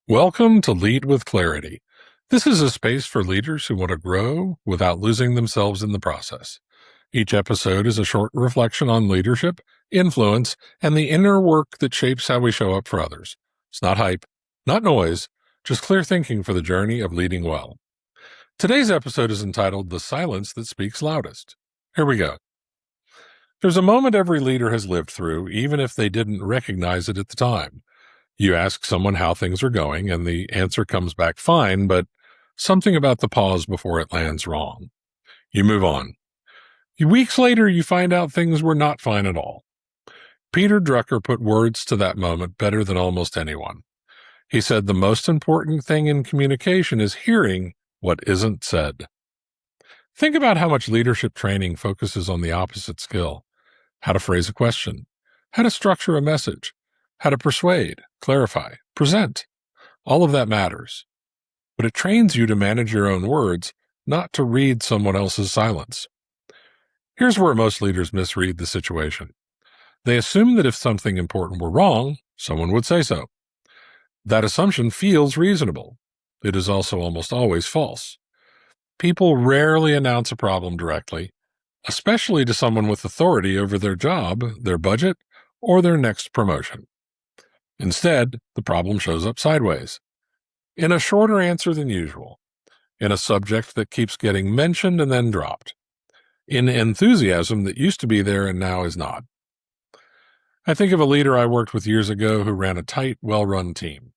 Welcome to Lead with Clarity. This is a space for leaders who want to grow without losing themselves in the process. Each episode is a short reflection on leadership, influence, and the inner work that shapes how we show up for others. It's not hype, not noise, just clear thinking for the journey of leading well. Today's episode is entitled The Silence That Speaks Loudest. Here we go. There's a moment every leader has lived through, even if they didn't recognize it at the time. You ask someone how things are going, and the answer comes back fine, but something about the pause before it lands wrong. You move on. Weeks later, you find out things were not fine at all. Peter Drucker put words to that moment better than almost anyone. He said the most important thing in communication is hearing what isn't said. Think about how much leadership training focuses on the opposite skill: how to phrase a question, how to structure a message, how to persuade, clarify, present. All of that matters. But it trains you to manage your own words, not to read someone else's silence. Here's where most leaders misread the situation. They assume that if something important were wrong, someone would say so. That assumption feels reasonable. It is also almost always false. People rarely announce a problem directly, especially to someone with authority over their job, their budget, or their next promotion. Instead, the problem shows up sideways, in a shorter answer than usual, in a subject that keeps getting mentioned and then dropped, in enthusiasm that used to be there and now is not. I think of a leader I worked with years ago who ran a tight, well-run team.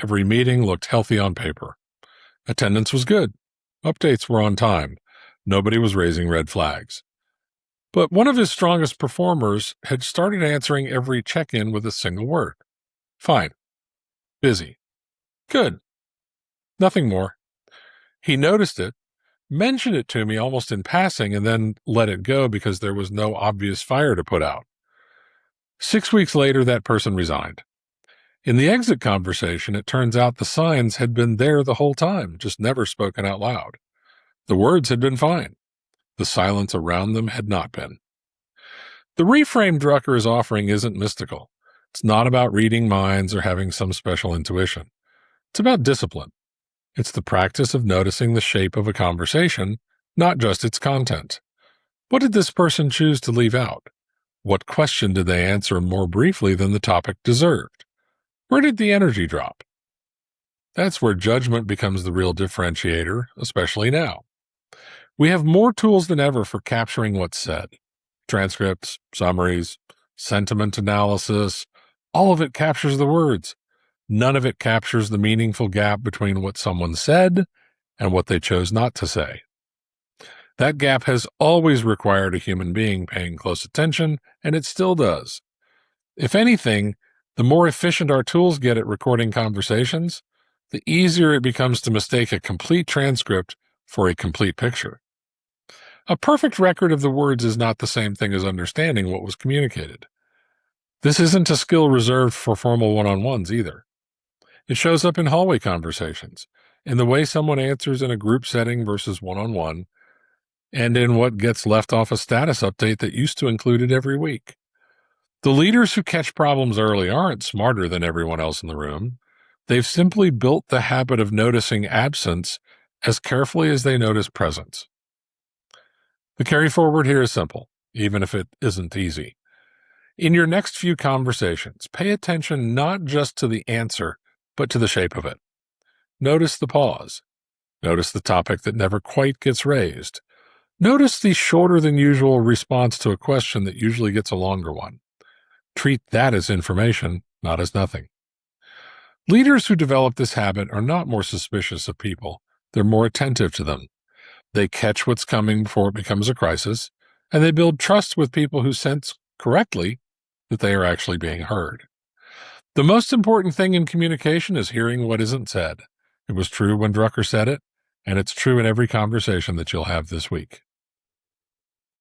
Every meeting looked healthy on paper. Attendance was good. Updates were on time. Nobody was raising red flags. But one of his strongest performers had started answering every check-in with a single word. Fine. Busy. Good. Nothing more. He noticed it, mentioned it to me almost in passing, and then let it go because there was no obvious fire to put out. 6 weeks later, that person resigned. In the exit conversation, it turns out the signs had been there the whole time, just never spoken out loud. The words had been fine. The silence around them had not been. The reframe Drucker is offering isn't mystical. It's not about reading minds or having some special intuition. It's about discipline. It's the practice of noticing the shape of a conversation, not just its content. What did this person choose to leave out? What question did they answer more briefly than the topic deserved? Where did the energy drop? That's where judgment becomes the real differentiator, especially now. We have more tools than ever for capturing what's said. Transcripts, summaries, sentiment analysis, all of it captures the words. None of it captures the meaningful gap between what someone said and what they chose not to say. That gap has always required a human being paying close attention, and it still does. If anything, the more efficient our tools get at recording conversations, the easier it becomes to mistake a complete transcript for a complete picture. A perfect record of the words is not the same thing as understanding what was communicated. This isn't a skill reserved for formal one-on-ones either. It shows up in hallway conversations, in the way someone answers in a group setting versus one-on-one, and in what gets left off a status update that used to include it every week. The leaders who catch problems early aren't smarter than everyone else in the room. They've simply built the habit of noticing absence as carefully as they notice presence. The carry forward here is simple, even if it isn't easy. In your next few conversations, pay attention not just to the answer, but to the shape of it. Notice the pause. Notice the topic that never quite gets raised. Notice the shorter than usual response to a question that usually gets a longer one. Treat that as information, not as nothing. Leaders who develop this habit are not more suspicious of people. They're more attentive to them. They catch what's coming before it becomes a crisis, and they build trust with people who sense correctly that they are actually being heard. The most important thing in communication is hearing what isn't said. It was true when Drucker said it, and it's true in every conversation that you'll have this week.